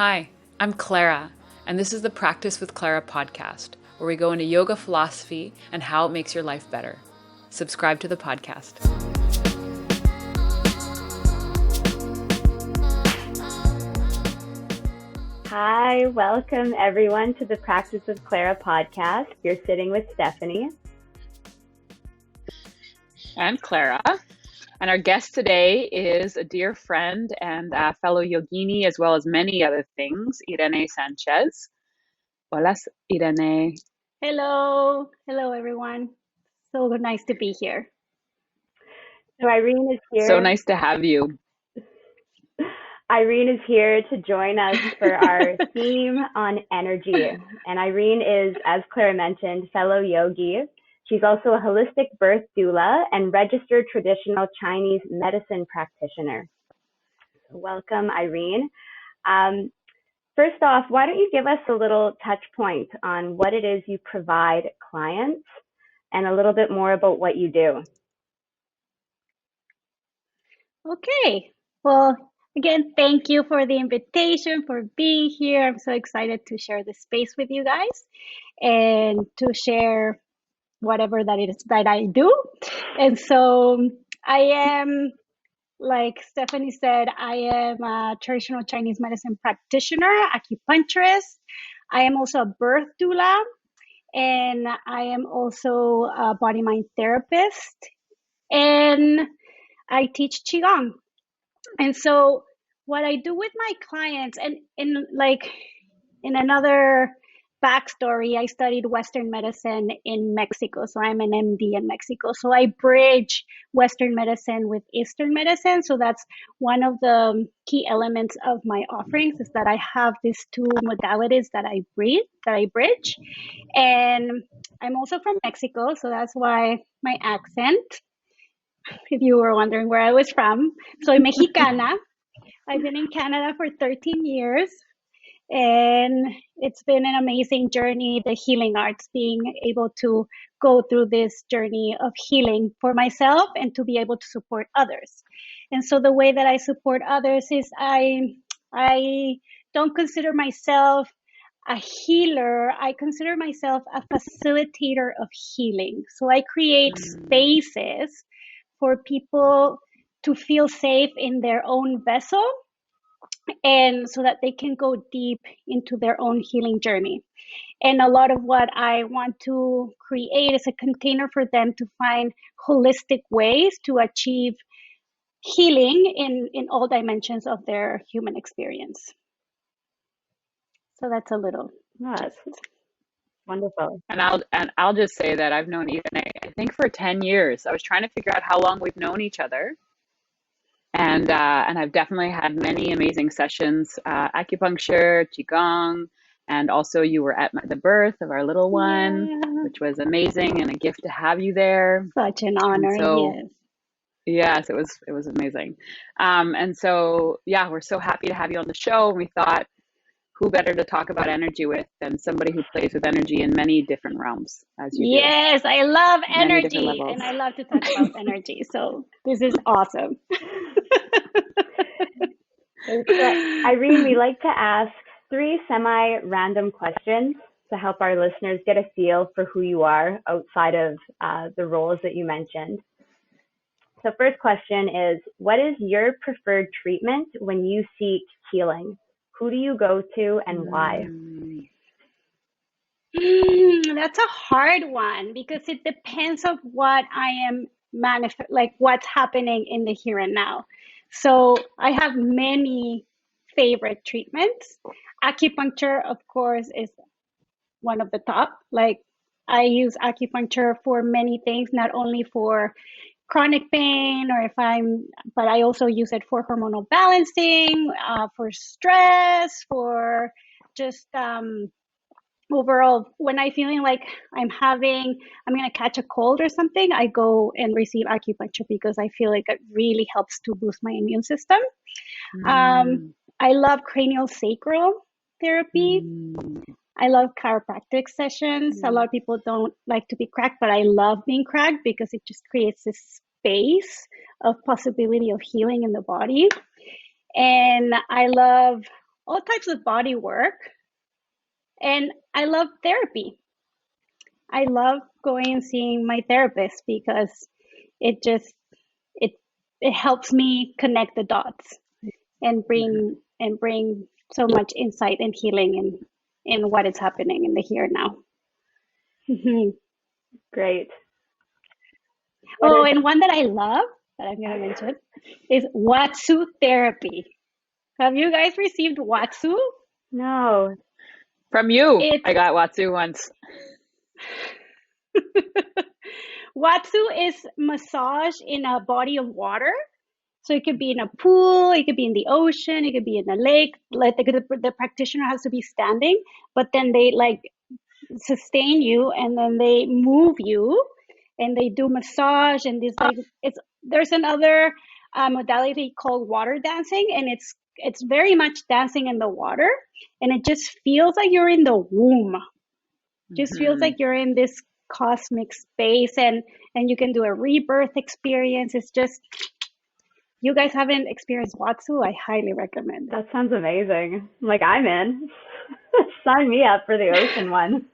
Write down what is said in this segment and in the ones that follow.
Hi, I'm Clara, and this is the Practice with Clara podcast, where we go into yoga philosophy and how it makes your life better. Subscribe to the podcast. Hi, welcome everyone to the Practice with Clara podcast. You're sitting with Stephanie. And Clara. And our guest today is a dear friend and a fellow yogini, as well as many other things, Irene Sanchez. Hola, Irene. Hello. Hello, everyone. So nice to be here. So Irene is here. So nice to have you. Irene is here to join us for our theme on energy. And Irene is, as Clara mentioned, fellow yogi. She's also a holistic birth doula and registered traditional Chinese medicine practitioner. Welcome, Irene. First off, why don't you give us a little touch point on what it is you provide clients and a little bit more about what you do? Okay. Well, again, thank you for the invitation, for being here. I'm so excited to share this space with you guys and to share whatever that it is that I do. And so I am, like Stephanie said, I am a traditional Chinese medicine practitioner, acupuncturist. I am also a birth doula, and I am also a body-mind therapist, and I teach Qigong. And so what I do with my clients, and in another backstory, I studied Western medicine in Mexico. So I'm an MD in Mexico. So I bridge Western medicine with Eastern medicine. So that's one of the key elements of my offerings, is that I have these two modalities that I bridge. And I'm also from Mexico. So that's why my accent, if you were wondering where I was from. Soy Mexicana. I've been in Canada for 13 years. And it's been an amazing journey, the healing arts, being able to go through this journey of healing for myself and to be able to support others. And so the way that I support others is I don't consider myself a healer. I consider myself a facilitator of healing. So I create spaces for people to feel safe in their own vessel, and so that they can go deep into their own healing journey. And a lot of what I want to create is a container for them to find holistic ways to achieve healing in all dimensions of their human experience. So that's a little. That's wonderful. And I'll just say that I've known Irene, I think, for 10 years. I was trying to figure out how long we've known each other. And I've definitely had many amazing sessions, acupuncture, qigong, and also you were at the birth of our little one, which was amazing and a gift to have you there. Such an honor, Yes, it was amazing. And so, yeah, we're so happy to have you on the show. We thought, who better to talk about energy with than somebody who plays with energy in many different realms, as you do. Yes, I love energy, and I love to talk about energy. So this is awesome. Irene, we like to ask 3 semi-random questions to help our listeners get a feel for who you are outside of the roles that you mentioned. So first question is, what is your preferred treatment when you seek healing? Who do you go to and why? That's a hard one, because it depends on what I am what's happening in the here and now. So I have many favorite treatments. Acupuncture, of course, is one of the top. Like, I use acupuncture for many things, not only for chronic pain, but I also use it for hormonal balancing, for stress, for just overall, when I'm feeling like I'm going to catch a cold or something, I go and receive acupuncture because I feel like it really helps to boost my immune system. I love cranial sacral therapy. I love chiropractic sessions. A lot of people don't like to be cracked, but I love being cracked because it just creates this space of possibility of healing in the body. And I love all types of body work. And I love therapy. I love going and seeing my therapist because it just it it helps me connect the dots and bring so much insight and healing in what is happening in the here and now. Mhm. Great. Oh, and one that I love that I'm going to mention is Watsu Therapy. Have you guys received Watsu? No. From you, It's I got Watsu once. Watsu is massage in a body of water. So it could be in a pool, it could be in the ocean, it could be in a lake. Like the practitioner has to be standing, but then they like sustain you and then they move you and they do massage and this like there's another modality called water dancing, and it's very much dancing in the water, and it just feels like you're in the womb. Just feels like you're in this cosmic space, and you can do a rebirth experience. It's just, you guys haven't experienced Watsu, I highly recommend it. That sounds amazing. Like, I'm in. Sign me up for the ocean one.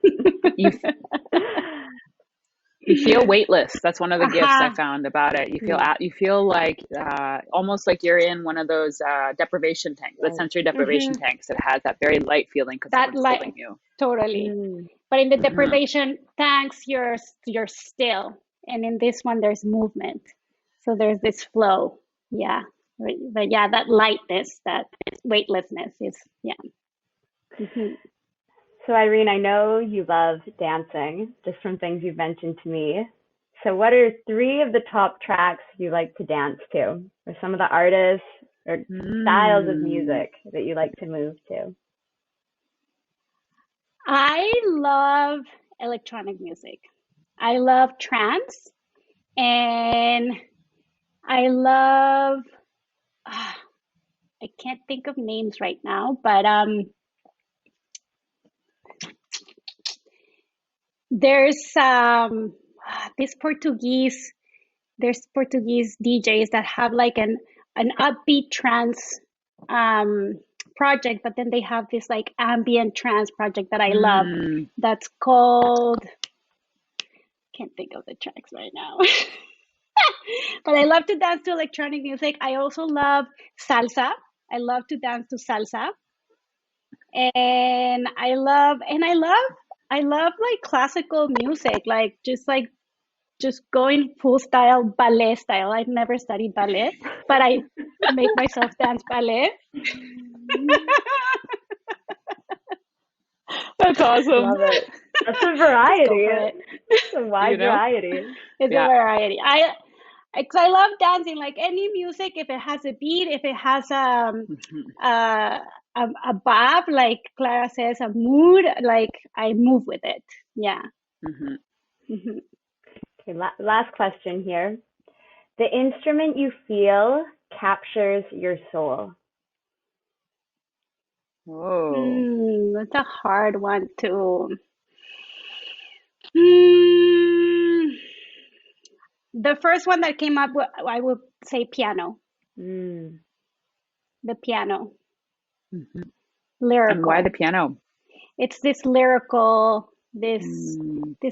You feel weightless. That's one of the gifts I found about it. You feel like almost like you're in one of those deprivation tanks, the sensory deprivation tanks. It has that very light feeling because someone's holding you. Totally. But in the deprivation tanks, you're still, and in this one, there's movement. So there's this flow. Yeah. But yeah, that lightness, that weightlessness is, yeah. So Irene, I know you love dancing, just from things you've mentioned to me. So what are 3 of the top tracks you like to dance to? Or some of the artists or styles of music that you like to move to? I love electronic music. I love trance, and I love, I can't think of names right now, but there's this there's Portuguese DJs that have like an upbeat trance project, but then they have this like ambient trance project that I love. That's called, can't think of the tracks right now. But I love to dance to electronic music. I also love salsa. I love to dance to salsa. And I love like classical music, like just going full style, ballet style. I've never studied ballet, but I make myself dance ballet. That's awesome. Love it. That's a variety. It's a wide variety. It's a variety. Because I love dancing, like any music, if it has a beat, if it has a vibe, like Clara says, a mood, like I move with it. Yeah. Okay, last question here. The instrument you feel captures your soul. Whoa. That's a hard one too. The first one that came up, I would say piano. The piano. Lyrical. And why the piano? It's this lyrical, this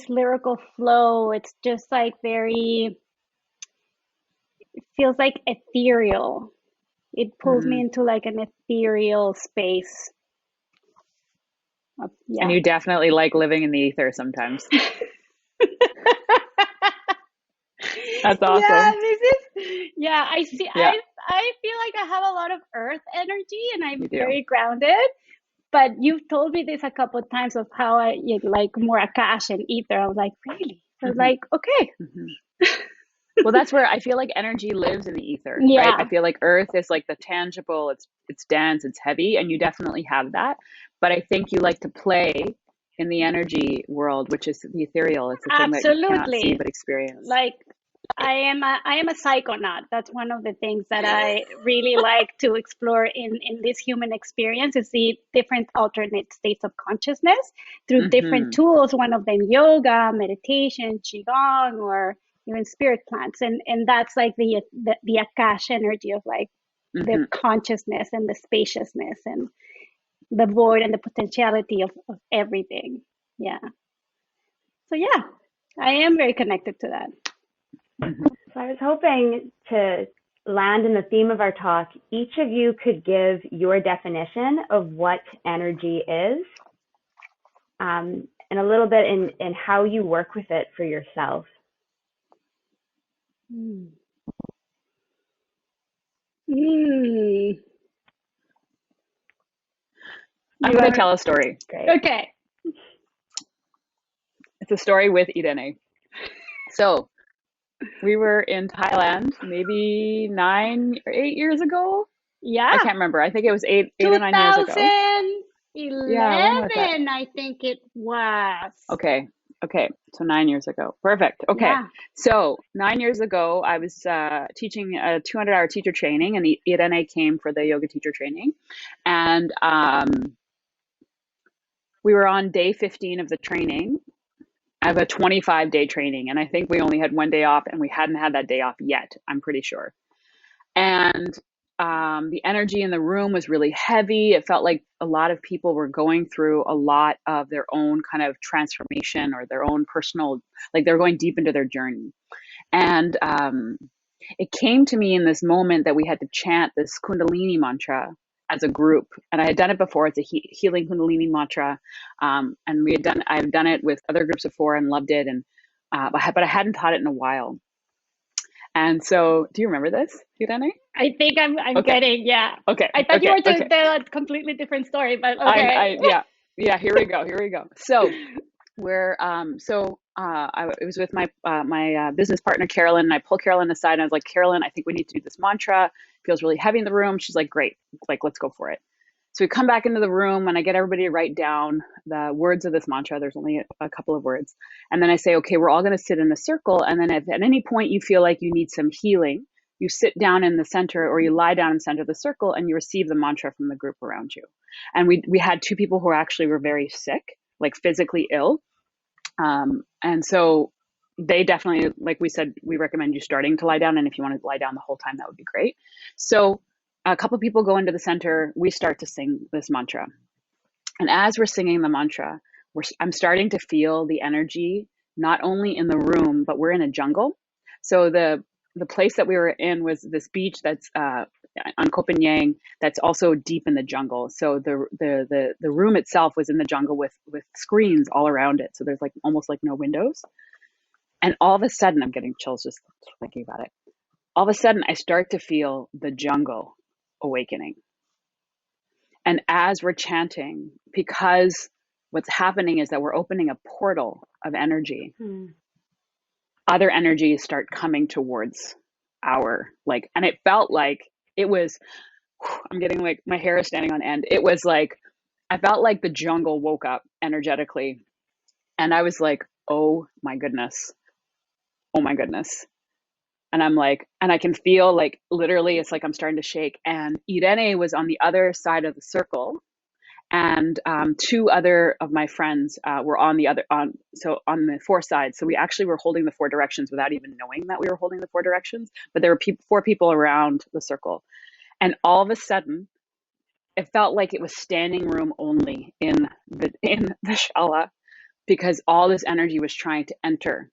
lyrical flow. It's just like it feels like ethereal. It pulls me into like an ethereal space. And you definitely like living in the ether sometimes. That's awesome. Yeah, I see. Yeah. I feel like I have a lot of earth energy and I'm very grounded. But you've told me this a couple of times of how I like more Akash and ether. I was like, really? I was like, okay. Well, that's where I feel like energy lives in the ether, right? I feel like earth is like the tangible, it's dense, it's heavy, and you definitely have that. But I think you like to play in the energy world, which is the ethereal. It's the thing that you cannot see but experience. Like I am a psychonaut. That's one of the things that I really like to explore in this human experience, is the different alternate states of consciousness through different tools. One of them yoga, meditation, qigong, or even spirit plants, and that's like the Akash energy of like the consciousness and the spaciousness, and the void and the potentiality of everything. Yeah. So yeah, I am very connected to that. So I was hoping to land in the theme of our talk. Each of you could give your definition of what energy is, and a little bit in how you work with it for yourself. Mm. Mm. I'm going to tell a story. Great. Okay. It's a story with Irene. So we were in Thailand maybe 9 or 8 years ago. Yeah. I can't remember. I think it was 8 or 9 years ago. 2011, Yeah, when was that? I think it was. Okay. So 9 years ago. Perfect. Okay. Yeah. So 9 years ago, I was teaching a 200-hour teacher training, and Irene came for the yoga teacher training. And we were on day 15 of the training. I have a 25-day training, and I think we only had one day off, and we hadn't had that day off yet, I'm pretty sure. And the energy in the room was really heavy. It felt like a lot of people were going through a lot of their own kind of transformation or their own personal, like they're going deep into their journey. And it came to me in this moment that we had to chant this Kundalini mantra as a group. And I had done it before. It's a healing Kundalini mantra. And I've done it with other groups before and loved it. And but I hadn't taught it in a while. And so, do you remember this, Irene? I think I'm Okay. getting, yeah. Okay. I thought you were okay. to tell a completely different story, but okay. Yeah. Here we go. So we're it was with my business partner Carolyn, and I pulled Carolyn aside and I was like, Carolyn, I think we need to do this mantra. It feels really heavy in the room. She's like, great, like let's go for it. So we come back into the room and I get everybody to write down the words of this mantra. There's only a couple of words. And then I say, okay, we're all going to sit in a circle. And then if at any point you feel like you need some healing, you sit down in the center or you lie down in the center of the circle and you receive the mantra from the group around you. And we had two people who were very sick, like physically ill. And so they definitely, like we said, we recommend you starting to lie down. And if you want to lie down the whole time, that would be great. So a couple of people go into the center. We start to sing this mantra. And as we're singing the mantra, I'm starting to feel the energy, not only in the room, but we're in a jungle. So the place that we were in was this beach that's on Koh Phangan that's also deep in the jungle. So the room itself was in the jungle with screens all around it. So there's like almost like no windows. And all of a sudden, I'm getting chills just thinking about it. All of a sudden, I start to feel the jungle awakening. And as we're chanting, because what's happening is that we're opening a portal of energy. Other energies start coming towards and it felt like it was, I'm getting like my hair is standing on end. It was like, I felt like the jungle woke up energetically. And I was like, oh my goodness. And I'm like, and I can feel like literally it's like I'm starting to shake. And Irene was on the other side of the circle. And two other of my friends were on the four sides. So we actually were holding the four directions without even knowing that we were holding the four directions. But there were four people around the circle. And all of a sudden, it felt like it was standing room only in the shala, because all this energy was trying to enter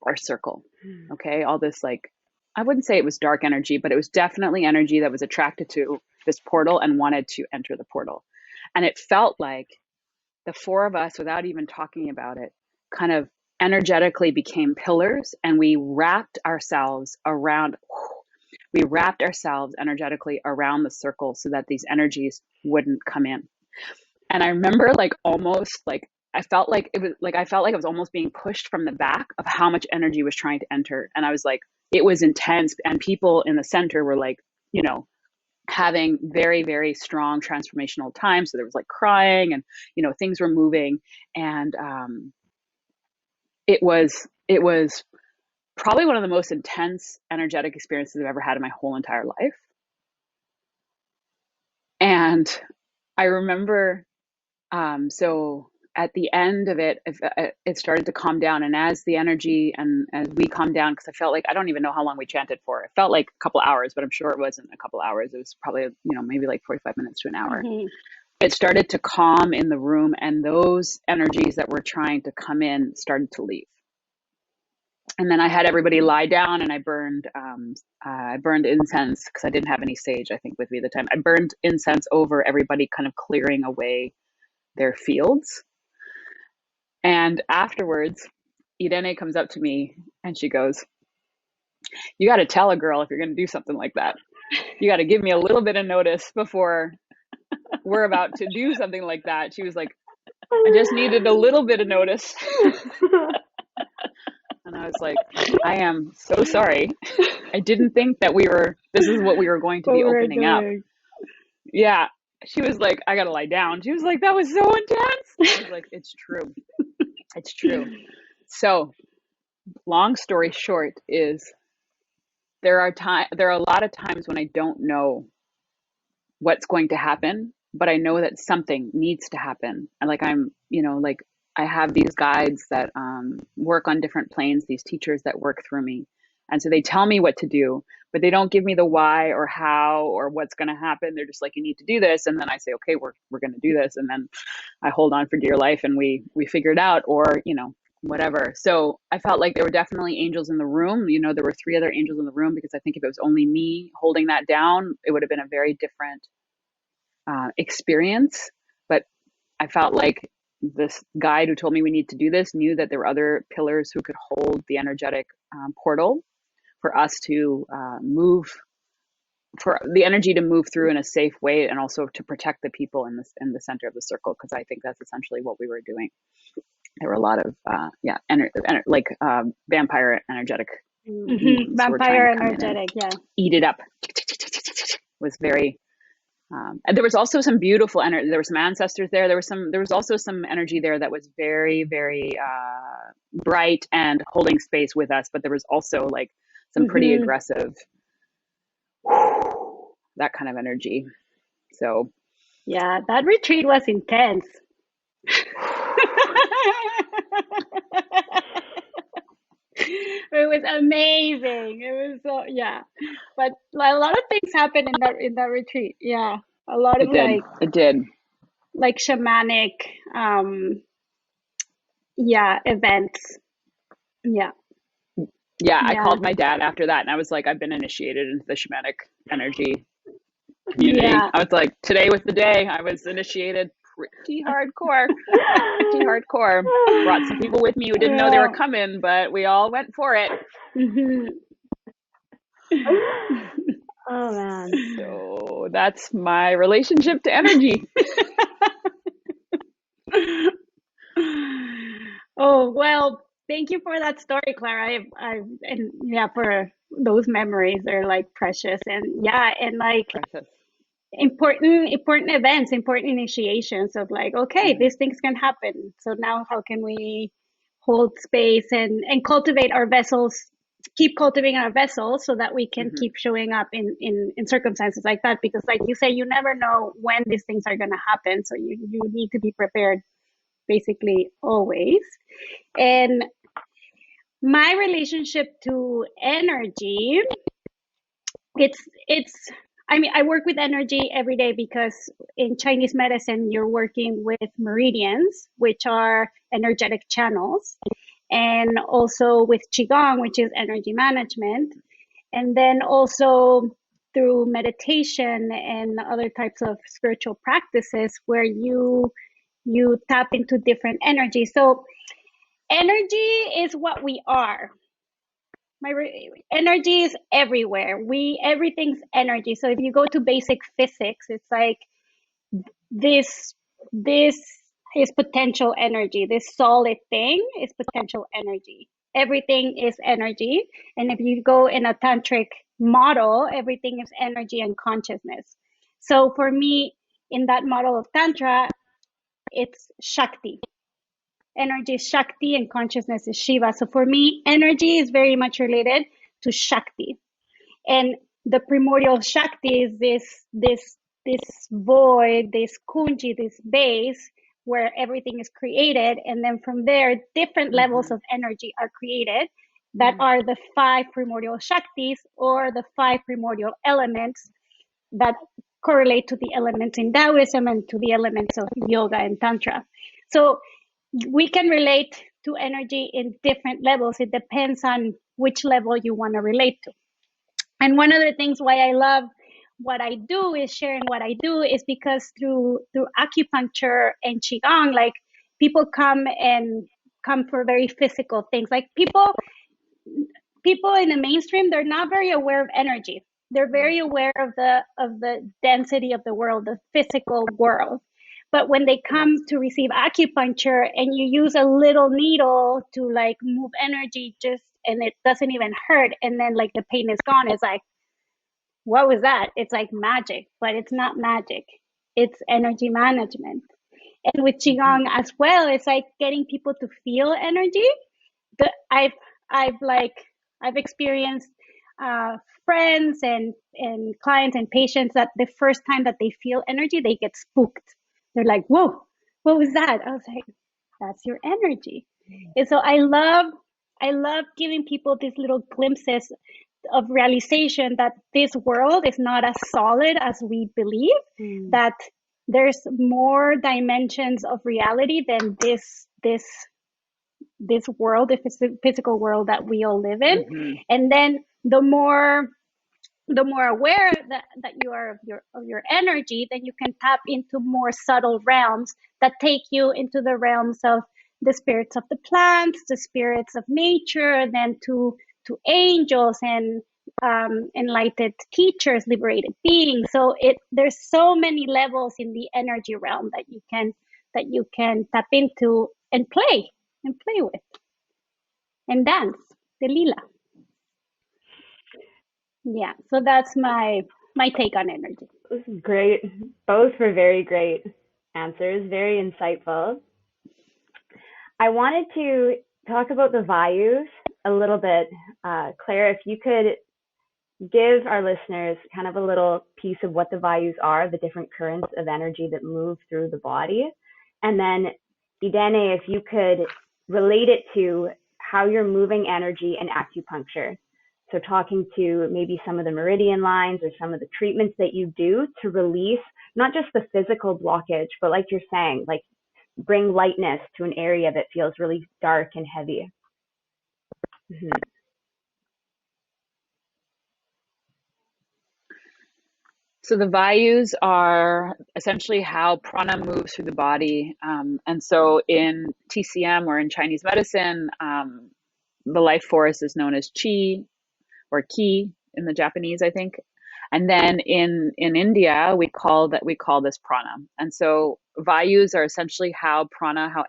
our circle. Okay, all this, like, I wouldn't say it was dark energy, but it was definitely energy that was attracted to this portal and wanted to enter the portal. And it felt like the four of us, without even talking about it, kind of energetically became pillars, and we wrapped ourselves energetically around the circle so that these energies wouldn't come in. And I remember I felt like I was almost being pushed from the back of how much energy was trying to enter. And I was like, it was intense. And people in the center were like, having very, very strong transformational time. So there was like crying and, things were moving. And it was probably one of the most intense energetic experiences I've ever had in my whole entire life. And I remember, so at the end of it, it started to calm down. And as the energy and as we calmed down, because I felt like, I don't even know how long we chanted for. It felt like a couple hours, but I'm sure it wasn't a couple hours. It was probably, maybe like 45 minutes to an hour. it started to calm in the room, and those energies that were trying to come in started to leave. And then I had everybody lie down, and I burned incense, because I didn't have any sage, I think, with me at the time. I burned incense over everybody, kind of clearing away their fields. And afterwards, Irene comes up to me and she goes, "You got to tell a girl if you're going to do something like that. You got to give me a little bit of notice before we're about to do something like that." She was like, "I just needed a little bit of notice." And I was like, "I am so sorry. I didn't think that this is what we were going to be opening up." Yeah. She was like, "I got to lie down." She was like, "That was so intense." I was like, "It's true. It's true." So long story short is there are a lot of times when I don't know what's going to happen, but I know that something needs to happen. And like I have these guides that work on different planes, these teachers that work through me. And so they tell me what to do, but they don't give me the why or how or what's going to happen. They're just like, "You need to do this." And then I say, "Okay, we're going to do this." And then I hold on for dear life and we figure it out, or, whatever. So I felt like there were definitely angels in the room. There were 3 other angels in the room, because I think if it was only me holding that down, it would have been a very different experience. But I felt like this guide who told me we need to do this knew that there were other pillars who could hold the energetic portal for us to move, for the energy to move through in a safe way, and also to protect the people in the center of the circle, because I think that's essentially what we were doing. There were a lot of vampire energetic beings who were trying to come energetic, in and eat it up. Was very and there was also some beautiful energy. There were some ancestors there. There was also some energy there that was very, very bright and holding space with us. But there was also like some pretty aggressive, that kind of energy. So yeah, that retreat was intense. It was amazing. It was so, yeah, but a lot of things happened in that retreat. Yeah, a lot of it did like shamanic events. Yeah. I called my dad after that, and I was like, "I've been initiated into the shamanic energy community." I was like, "Today was the day I was initiated." Pretty hardcore. Brought some people with me who didn't know they were coming, but we all went for it. Oh man. So that's my relationship to energy. Oh, well, thank you for that story, Clara. For those memories, they're like precious, and like precious. important events, important initiations of like, okay, these things can happen. So now how can we hold space and cultivate our vessels, keep cultivating our vessels so that we can keep showing up in circumstances like that? Because like you say, you never know when these things are going to happen. So you need to be prepared basically always. And my relationship to energy, I work with energy every day because in Chinese medicine, you're working with meridians, which are energetic channels, and also with Qigong, which is energy management. And then also through meditation and other types of spiritual practices where you tap into different energies. So energy is what we are. Energy is everywhere. Everything's energy. So if you go to basic physics, it's like this is potential energy. This solid thing is potential energy. Everything is energy. And if you go in a tantric model, everything is energy and consciousness. So for me, in that model of Tantra, it's Shakti. Energy is Shakti and consciousness is Shiva. So for me, energy is very much related to Shakti. And the primordial Shakti is this void, this kunji, this base where everything is created. And then from there, different levels of energy are created that are the 5 primordial Shaktis, or the 5 primordial elements that correlate to the elements in Taoism and to the elements of yoga and Tantra. So we can relate to energy in different levels. It depends on which level you want to relate to. And one of the things why I love what I do is sharing what I do is because through acupuncture and qigong, like people come for very physical things. Like people in the mainstream, they're not very aware of energy. They're very aware of the density of the world, the physical world. But when they come to receive acupuncture and you use a little needle to like move energy and it doesn't even hurt, and then like the pain is gone, it's like, what was that? It's like magic, but it's not magic. It's energy management. And with qigong as well, it's like getting people to feel energy. I've experienced friends and clients and patients that the first time that they feel energy, they get spooked. They're like, whoa, what was that? I was like, that's your energy. And so I love giving people these little glimpses of realization that this world is not as solid as we believe, that there's more dimensions of reality than this world, if it's the physical world that we all live in. And then the more aware that you are of your energy, then you can tap into more subtle realms that take you into the realms of the spirits of the plants, the spirits of nature, and then to angels and enlightened teachers, liberated beings. So there's so many levels in the energy realm that you can tap into and play with and dance the lila. Yeah, so that's my take on energy. This is great. Both were very great answers, very insightful. I wanted to talk about the Vayus a little bit. Clara, if you could give our listeners kind of a little piece of what the Vayus are, the different currents of energy that move through the body. And then, Irene, if you could relate it to how you're moving energy in acupuncture. So talking to maybe some of the meridian lines or some of the treatments that you do to release not just the physical blockage, but like you're saying, like bring lightness to an area that feels really dark and heavy. So the Vayus are essentially how prana moves through the body. And so in TCM or in Chinese medicine, the life force is known as Qi or Qi in the Japanese, I think. And then in India, we call this prana. And so Vayus are essentially how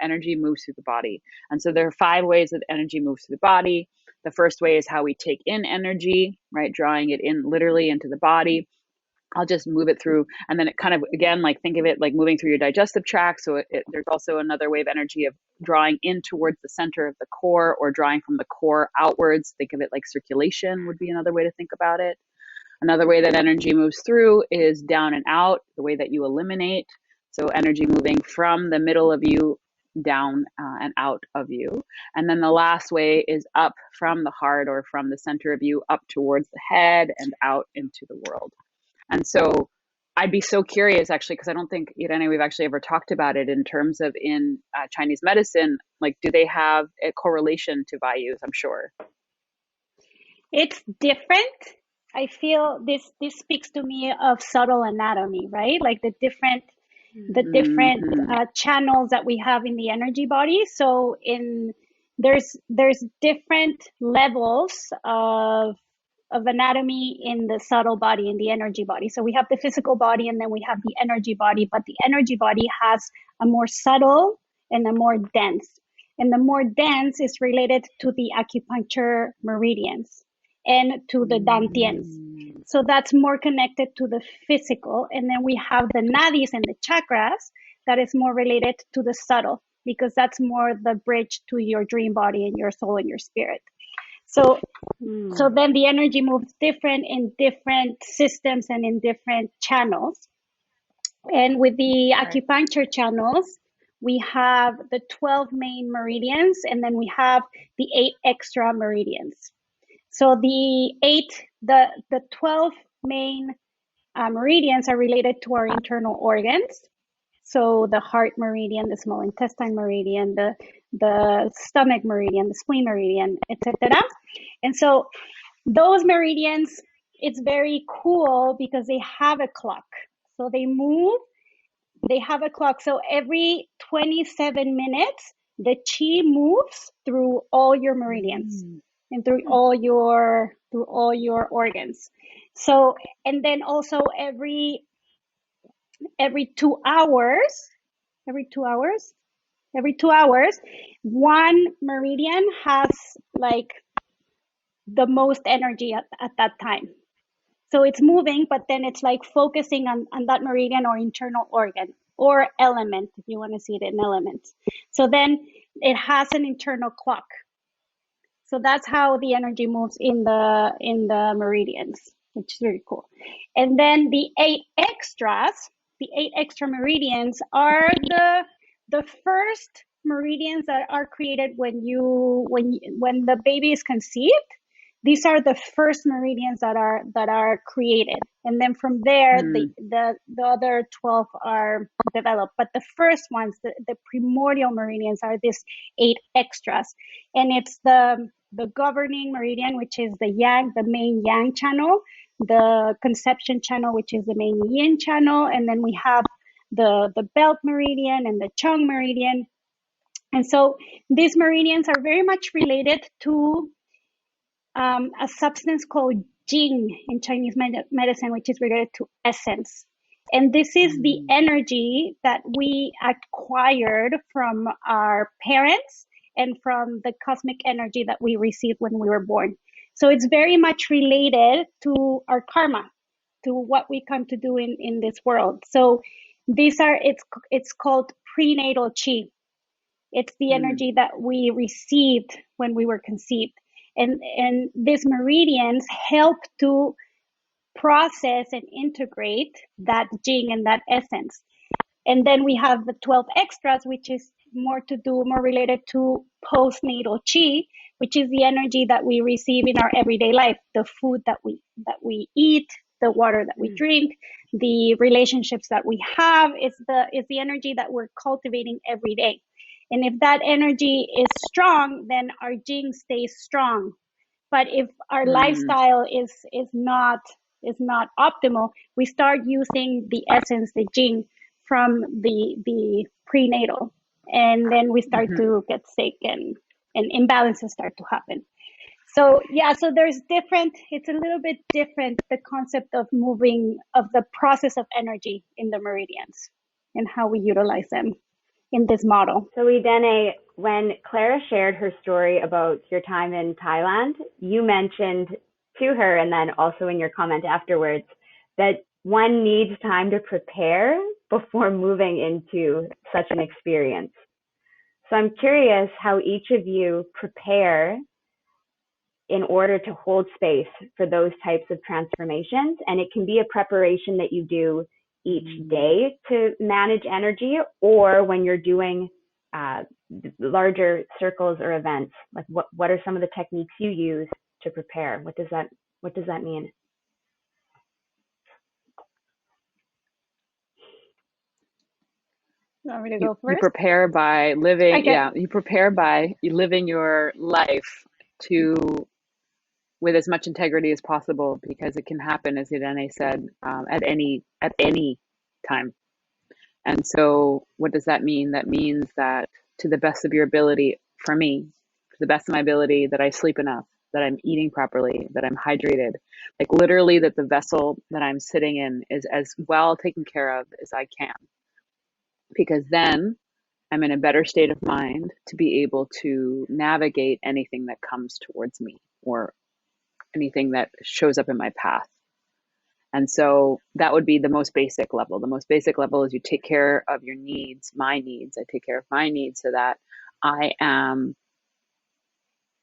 energy moves through the body. And so there are 5 ways that energy moves through the body. The first way is how we take in energy, right? Drawing it in literally into the body. I'll just move it through, and then it kind of, again, like think of it like moving through your digestive tract. So there's also another way of energy of drawing in towards the center of the core or drawing from the core outwards. Think of it like circulation would be another way to think about it. Another way that energy moves through is down and out, the way that you eliminate. So energy moving from the middle of you down and out of you. And then the last way is up from the heart or from the center of you up towards the head and out into the world. And so I'd be so curious, actually, because I don't think, Irene, we've actually ever talked about it in terms of in Chinese medicine, like, do they have a correlation to Vayus? I'm sure. It's different. I feel this speaks to me of subtle anatomy, right? Like the different channels that we have in the energy body. So there's different levels of anatomy in the subtle body, in the energy body. So we have the physical body and then we have the energy body, but the energy body has a more subtle and a more dense. And the more dense is related to the acupuncture meridians and to the dantians. So that's more connected to the physical. And then we have the nadis and the chakras that is more related to the subtle, because that's more the bridge to your dream body and your soul and your spirit. So then the energy moves different in different systems and in different channels. And with the acupuncture channels, we have the 12 main meridians, and then we have the 8 extra meridians. So the 12 main meridians are related to our internal organs. So the heart meridian, the small intestine meridian, the stomach meridian, the spleen meridian, etc. And so those meridians, it's very cool because they have a clock. So they move, they have a clock. So every 27 minutes, the chi moves through all your meridians and through all your organs. So, and then also every 2 hours, every 2 hours, one meridian has like the most energy at that time. So it's moving, but then it's like focusing on that meridian or internal organ or element, if you want to see it in elements. So then it has an internal clock. So that's how the energy moves in the meridians, which is very cool. And then the eight extra meridians are the first meridians that are created when the baby is conceived. These are the first meridians that are created, and then from there the other 12 are developed. But the first ones, the primordial meridians, are these 8 extras, and it's the governing meridian, which is the main yang channel, the conception channel, which is the main yin channel, and then we have the belt meridian and the chung meridian. And so these meridians are very much related to a substance called Jing in Chinese medicine, which is related to essence. And this is the energy that we acquired from our parents and from the cosmic energy that we received when we were born. So it's very much related to our karma, to what we come to do in this world. So these are, it's called prenatal Qi. It's the energy that we received when we were conceived. And these meridians help to process and integrate that Jing and that essence. And then we have the 12 extras, which is more related to postnatal Qi, which is the energy that we receive in our everyday life, the food that we eat, the water that we drink, the relationships that we have, is the energy that we're cultivating every day. And if that energy is strong, then our Jing stays strong. But if our lifestyle is not optimal, we start using the essence, the Jing, from the prenatal, and then we start to get sick and imbalances start to happen. So yeah, so it's a little bit different, the concept of the process of energy in the meridians and how we utilize them in this model. So Irene, when Clara shared her story about your time in Thailand, you mentioned to her, and then also in your comment afterwards, that one needs time to prepare before moving into such an experience. So I'm curious how each of you prepare in order to hold space for those types of transformations. And it can be a preparation that you do each day to manage energy, or when you're doing larger circles or events. Like what are some of the techniques you use to prepare? What does that mean? You want me to go first? You prepare by living. Okay. Yeah, you prepare by living your life with as much integrity as possible, because it can happen, as Irene said, at any time. And so what does that mean? That means that to the best of your ability, for me, to the best of my ability, that I sleep enough, that I'm eating properly, that I'm hydrated, like literally that the vessel that I'm sitting in is as well taken care of as I can. Because then I'm in a better state of mind to be able to navigate anything that comes towards me or anything that shows up in my path. And so that would be the most basic level. The most basic level is you take care of your needs, my needs. I take care of my needs so that I am,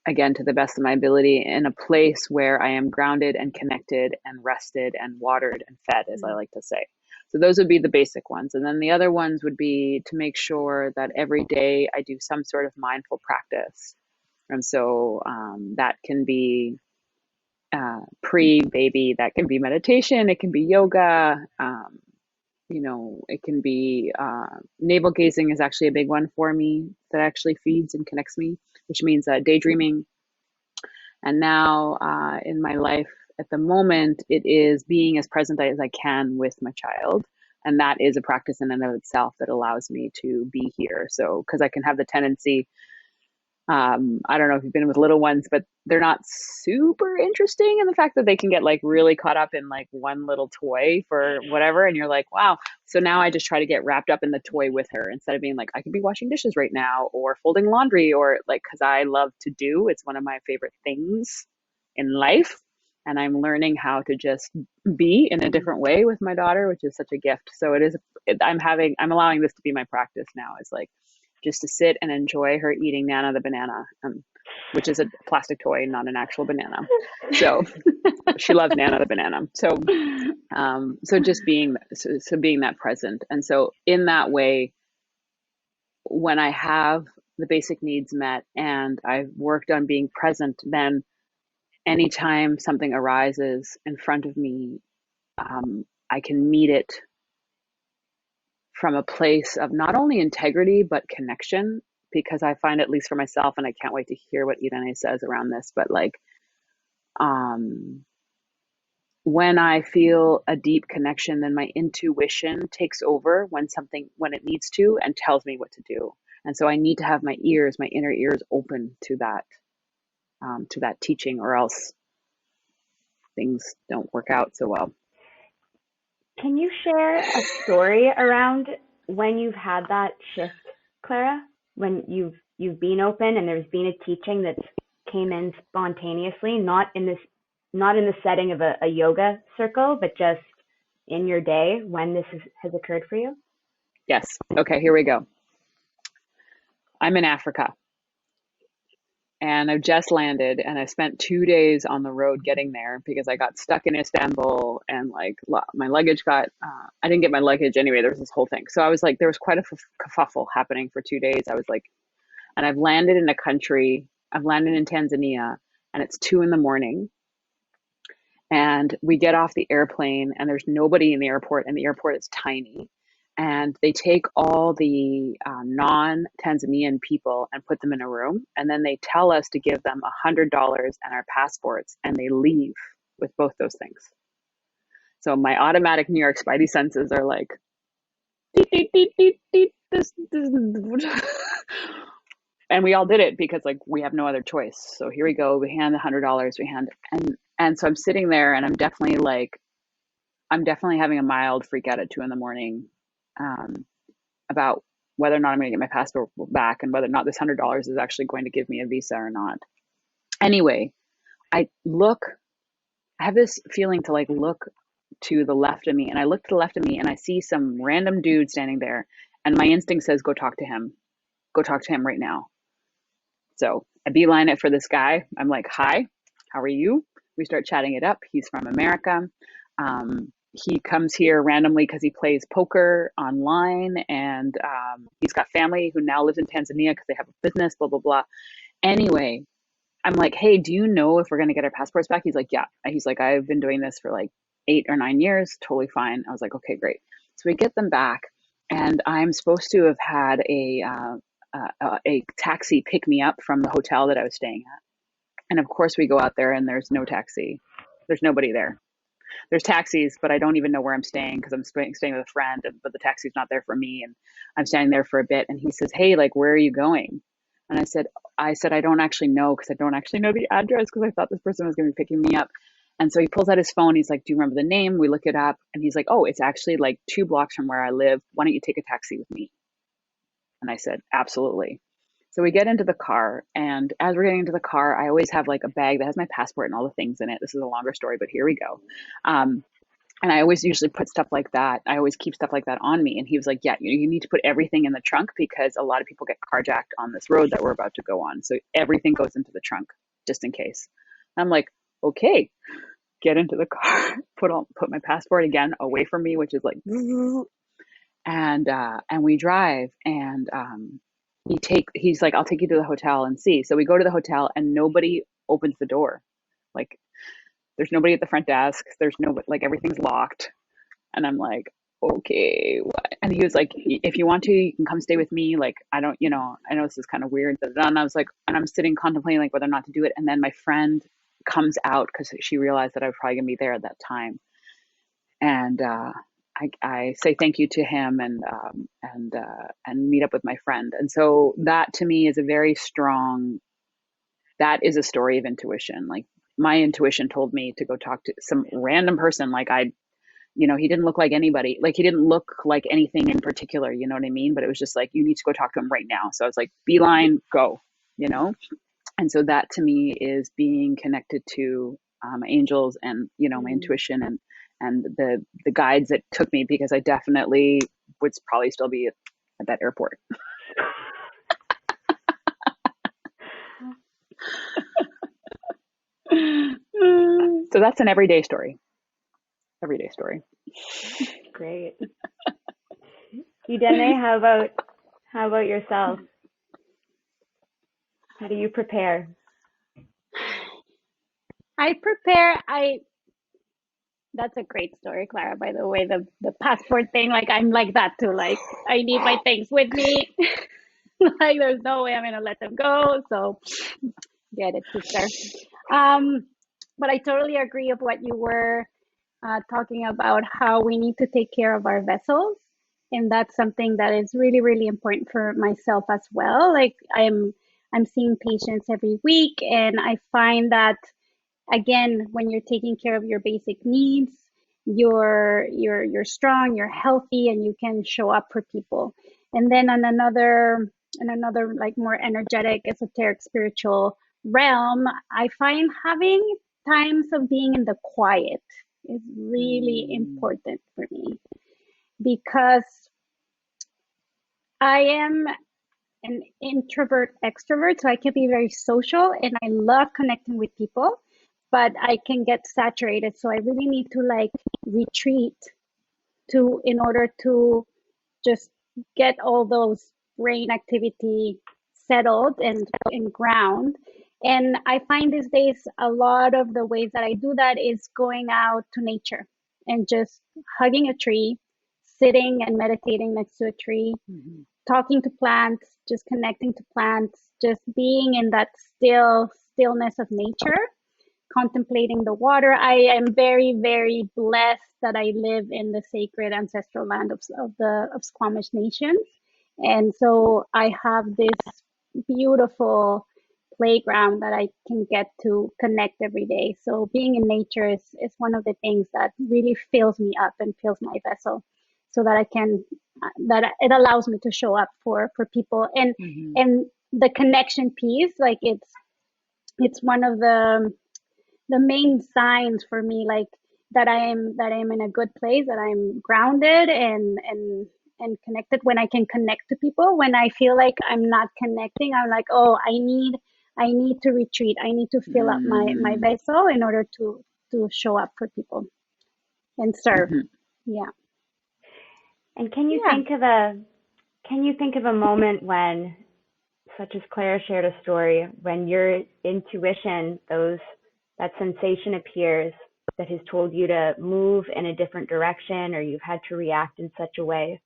again, to the best of my ability, in a place where I am grounded and connected and rested and watered and fed, as I like to say. So those would be the basic ones. And then the other ones would be to make sure that every day I do some sort of mindful practice. And so that can be pre-baby. That can be meditation, it can be yoga, it can be navel gazing is actually a big one for me that actually feeds and connects me, which means daydreaming. And now in my life at the moment, it is being as present as I can with my child. And that is a practice in and of itself that allows me to be here. So, because I can have the tendency, I don't know if you've been with little ones, but they're not super interesting in the fact that they can get like really caught up in like one little toy for whatever. And you're like, wow. So now I just try to get wrapped up in the toy with her instead of being like, I could be washing dishes right now or folding laundry or like, because I love to do. It's one of my favorite things in life. And I'm learning how to just be in a different way with my daughter, which is such a gift. So I'm allowing this to be my practice now. Is like, just to sit and enjoy her eating Nana the banana, which is a plastic toy, not an actual banana. So she loves Nana the banana. So, just being that present. And so in that way, when I have the basic needs met and I've worked on being present, then anytime something arises in front of me, I can meet it from a place of not only integrity, but connection, because I find, at least for myself, and I can't wait to hear what Irene says around this, but like, when I feel a deep connection, then my intuition takes over when it needs to and tells me what to do. And so I need to have my inner ears open to that teaching, or else things don't work out so well. Can you share a story around when you've had that shift, Clara? When you've been open and there's been a teaching that came in spontaneously, not in the setting of a yoga circle, but just in your day when this has occurred for you? Yes. Okay, here we go. I'm in Africa. And I've just landed, and I spent 2 days on the road getting there because I got stuck in Istanbul, and like my luggage got, I didn't get my luggage anyway. There was this whole thing. So I was like, there was quite a kerfuffle happening for 2 days. I was like, and I've landed in Tanzania, and it's 2 a.m. And we get off the airplane and there's nobody in the airport, and the airport is tiny. And they take all the non-Tanzanian people and put them in a room. And then they tell us to give them $100 and our passports, and they leave with both those things. So my automatic New York Spidey senses are like, deet, deet, deet, deet, this. And we all did it because like we have no other choice. So here we go. We hand the $100. And so I'm sitting there, and I'm definitely having a mild freak out at 2 a.m. About whether or not I'm going to get my passport back, and whether or not this $100 is actually going to give me a visa or not. Anyway, I have this feeling to like look to the left of me, and I look to the left of me and I see some random dude standing there, and my instinct says, go talk to him right now. So I beeline it for this guy. I'm like, hi, how are you? We start chatting it up. He's from America. He comes here randomly because he plays poker online, and he's got family who now lives in Tanzania because they have a business, blah, blah, blah. Anyway, I'm like, hey, do you know if we're going to get our passports back? He's like, yeah. He's like, I've been doing this for like 8 or 9 years. Totally fine. I was like, okay, great. So we get them back, and I'm supposed to have had a taxi pick me up from the hotel that I was staying at. And of course we go out there, and there's no taxi. There's nobody there. There's taxis, but I don't even know where I'm staying because I'm staying with a friend, but the taxi's not there for me. And I'm standing there for a bit, and he says, hey, like, where are you going? And I said, I don't actually know, because I don't actually know the address, because I thought this person was going to be picking me up. And so he pulls out his phone. He's like, do you remember the name? We look it up. And he's like, oh, it's actually like 2 blocks from where I live. Why don't you take a taxi with me? And I said, absolutely. So we get into the car, and as we're getting into the car, I always have like a bag that has my passport and all the things in it. This is a longer story, but here we go. And I always usually put stuff like that. I always keep stuff like that on me. And he was like, yeah, you need to put everything in the trunk, because a lot of people get carjacked on this road that we're about to go on. So everything goes into the trunk just in case. And I'm like, okay, get into the car, put my passport again away from me, which is like, and we drive, and he's like, I'll take you to the hotel and see. So we go to the hotel, and nobody opens the door. Like, there's nobody at the front desk. There's no, like, everything's locked. And I'm like, okay, what? And he was like, if you want to, you can come stay with me. Like, I don't, I know this is kind of weird. And I was like, and I'm sitting contemplating like whether or not to do it. And then my friend comes out because she realized that I was probably gonna be there at that time. And I say thank you to him and meet up with my friend. And so that to me is a very strong, that is a story of intuition. Like, my intuition told me to go talk to some random person. Like, he didn't look like anybody. Like, he didn't look like anything in particular, you know what I mean? But it was just like, you need to go talk to him right now. So I was like, beeline, go, And so that to me is being connected to angels and, my intuition and the guides that took me, because I definitely would probably still be at that airport. So that's an everyday story. Great. Idene, how about yourself? How do you prepare? That's a great story, Clara, by the way, the passport thing. Like, I'm like that too. Like, I need my things with me. Like, there's no way I'm gonna let them go. So get it, sister. But I totally agree with what you were talking about, how we need to take care of our vessels. And that's something that is really, really important for myself as well. Like, I'm seeing patients every week, and I find that, again, when you're taking care of your basic needs, you're strong, you're healthy, and you can show up for people. And then on another like more energetic, esoteric, spiritual realm, I find having times of being in the quiet is really important for me, because I am an introvert extrovert, so I can be very social and I love connecting with people, but I can get saturated. So I really need to like retreat in order to just get all those brain activity settled and ground. And I find these days a lot of the ways that I do that is going out to nature and just hugging a tree, sitting and meditating next to a tree, talking to plants, just connecting to plants, just being in that stillness of nature, contemplating the water. I am very, very blessed that I live in the sacred ancestral land of Squamish Nation. And so I have this beautiful playground that I can get to connect every day. So being in nature is one of the things that really fills me up and fills my vessel, so that I can, that it allows me to show up for people. And and the connection piece, like it's one of the main signs for me, like that I am in a good place, that I'm grounded and connected. When I can connect to people, when I feel like I'm not connecting, I'm like, oh, I need to retreat. I need to fill up my vessel in order to show up for people and serve. Yeah. And can you think of a moment when, such as Clara shared a story, when your intuition, that sensation appears that has told you to move in a different direction, or you've had to react in such a way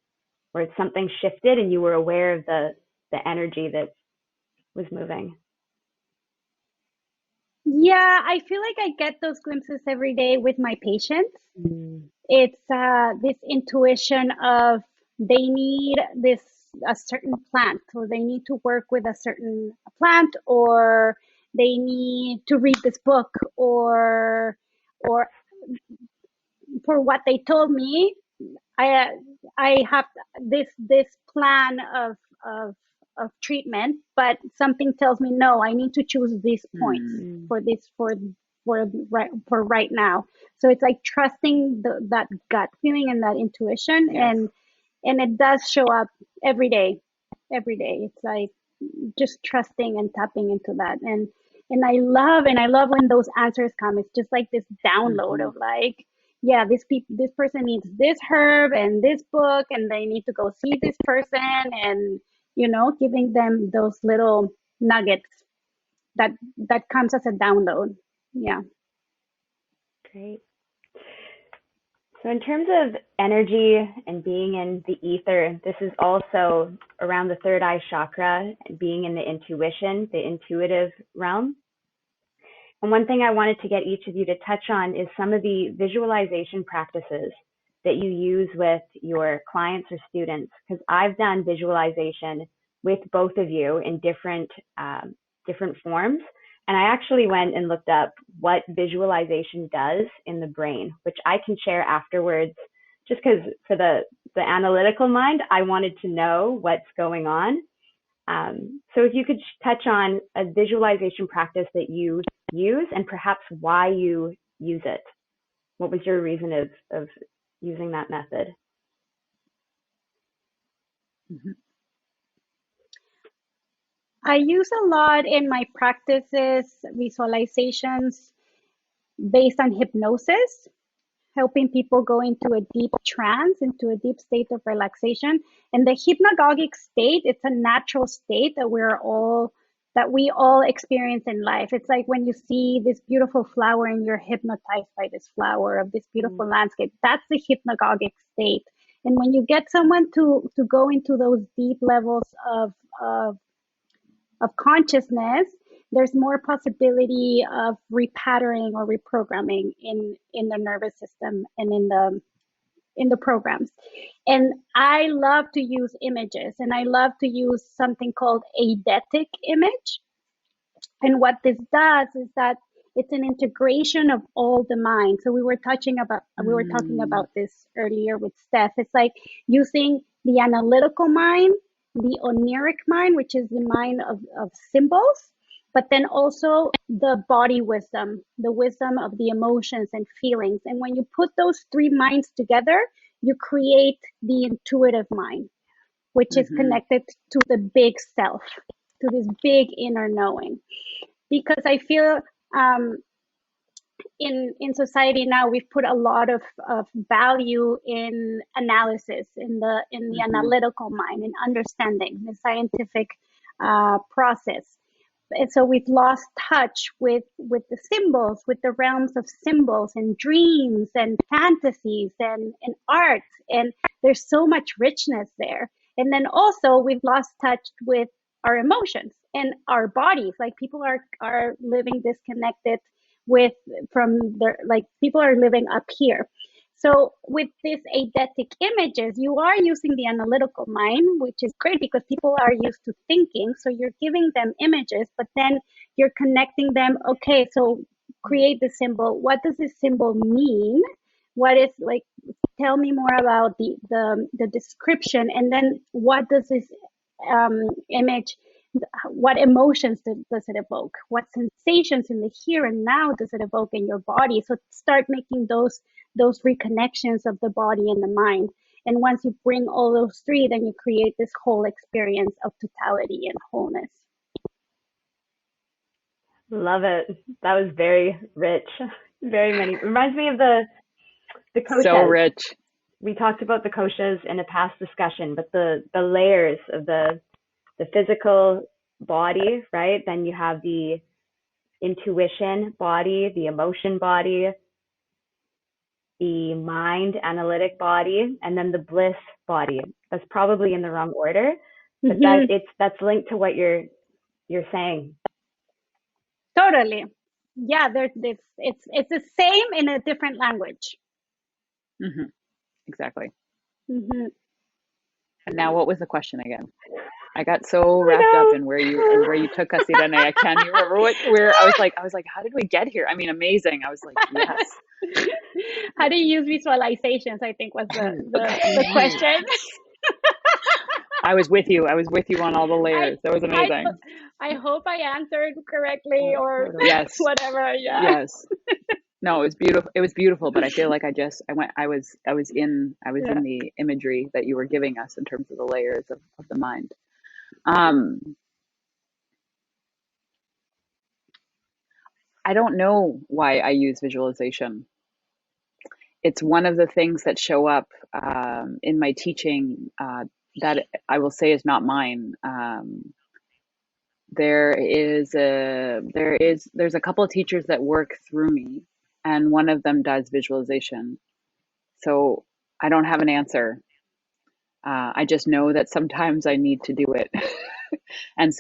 where it's something shifted and you were aware of the energy that was moving? Yeah, I feel like I get those glimpses every day with my patients. It's this intuition of they need a certain plant, or they need to work with a certain plant, or they need to read this book, or for what they told me, I have this plan of treatment, but something tells me no, I need to choose these points for right now. So it's like trusting that gut feeling and that intuition, and it does show up every day. It's like just trusting and tapping into that, and I love when those answers come. It's just like this download of like, yeah, this person needs this herb and this book, and they need to go see this person, and giving them those little nuggets that comes as a download. Yeah. Great. So in terms of energy and being in the ether, this is also around the third eye chakra and being in the intuition, the intuitive realm. And one thing I wanted to get each of you to touch on is some of the visualization practices that you use with your clients or students, because I've done visualization with both of you in different forms. And I actually went and looked up what visualization does in the brain, which I can share afterwards, just because for the analytical mind, I wanted to know what's going on. So if you could touch on a visualization practice that you use and perhaps why you use it. What was your reason of using that method? Mm-hmm. I use a lot in my practices visualizations based on hypnosis, helping people go into a deep trance, into a deep state of relaxation. And the hypnagogic state, it's a natural state that we all experience in life. It's like when you see this beautiful flower and you're hypnotized by this flower of this beautiful landscape. That's the hypnagogic state. And when you get someone to go into those deep levels of consciousness, there's more possibility of repatterning or reprogramming in the nervous system and in the programs. And I love to use images, and I love to use something called eidetic image. And what this does is that it's an integration of all the mind. So we were talking about this earlier with Steph. It's like using the analytical mind, the oniric mind, which is the mind of symbols, but then also the body wisdom, the wisdom of the emotions and feelings. And when you put those three minds together, you create the intuitive mind, which is connected to the big self, to this big inner knowing. Because I feel in society now, we've put a lot of value in analysis, in the analytical mind, in understanding the scientific process. And so we've lost touch with the symbols, with the realms of symbols and dreams and fantasies and art. And there's so much richness there. And then also we've lost touch with our emotions and our bodies. Like people are living disconnected people are living up here. So with these eidetic images, you are using the analytical mind, which is great because people are used to thinking. So you're giving them images, but then you're connecting them. Okay, so create the symbol. What does this symbol mean? What is like? Tell me more about the description, and then what does this image? What emotions does it evoke? What sensations in the here and now does it evoke in your body? So start making those reconnections of the body and the mind. And once you bring all those three, then you create this whole experience of totality and wholeness. Love it. That was very rich. Very many. Reminds me of the koshas. So rich. We talked about the koshas in a past discussion, but the layers of the physical body, right? Then you have the intuition body, the emotion body, the mind analytic body, and then the bliss body. That's probably in the wrong order, but that's linked to what you're saying. Totally. Yeah, it's the same in a different language. Exactly. And now what was the question again? I got so wrapped up in where you took us, Irene. I can't even remember I was like, how did we get here? I mean, amazing. I was like, yes. How do you use visualizations? I think was the question. I was with you on all the layers. That was amazing. I hope I answered correctly or yes. whatever. Yeah. Yes. No, it was beautiful. It was beautiful, but I feel like I was in the imagery that you were giving us in terms of the layers of the mind. I don't know why I use visualization. It's one of the things that show up in my teaching that I will say is not mine. There's a couple of teachers that work through me, and one of them does visualization. So I don't have an answer. I just know that sometimes I need to do it. And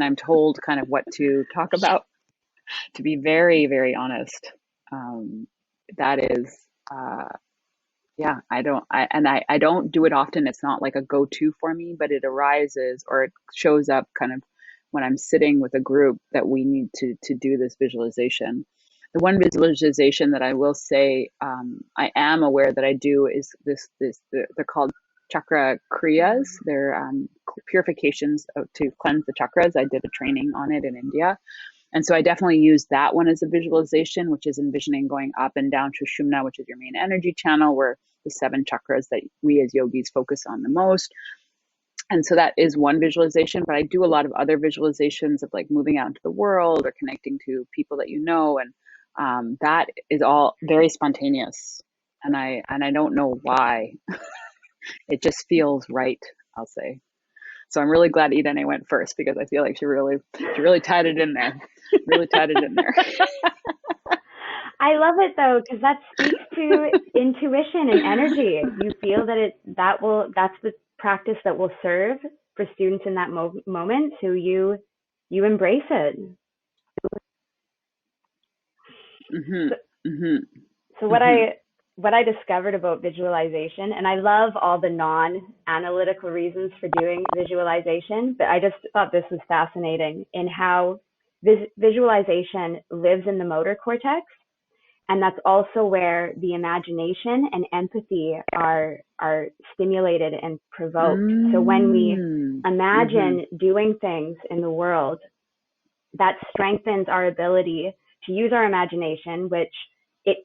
I'm told kind of what to talk about, to be very, very honest. That is, yeah, I don't do it often. It's not like a go-to for me, but it arises or it shows up kind of when I'm sitting with a group that we need to do this visualization. The one visualization that I will say I am aware that I do is they're called Chakra Kriyas. They're purifications to cleanse the chakras. I did a training on it in India. And so I definitely use that one as a visualization, which is envisioning going up and down Sushumna, which is your main energy channel, where the 7 chakras that we as yogis focus on the most. And so that is one visualization, but I do a lot of other visualizations of like moving out into the world or connecting to people that you know. And that is all very spontaneous. And I don't know why. It just feels right, I'll say. So I'm really glad Irene went first, because I feel like she really tied it in there. Really tied it in there. I love it though, because that speaks to intuition and energy. You feel that that's the practice that will serve for students in that moment, so you embrace it. Mm-hmm. Mm-hmm. So what I discovered about visualization, and I love all the non-analytical reasons for doing visualization, but I just thought this was fascinating in how visualization lives in the motor cortex. And that's also where the imagination and empathy are stimulated and provoked. So when we imagine doing things in the world, that strengthens our ability to use our imagination, which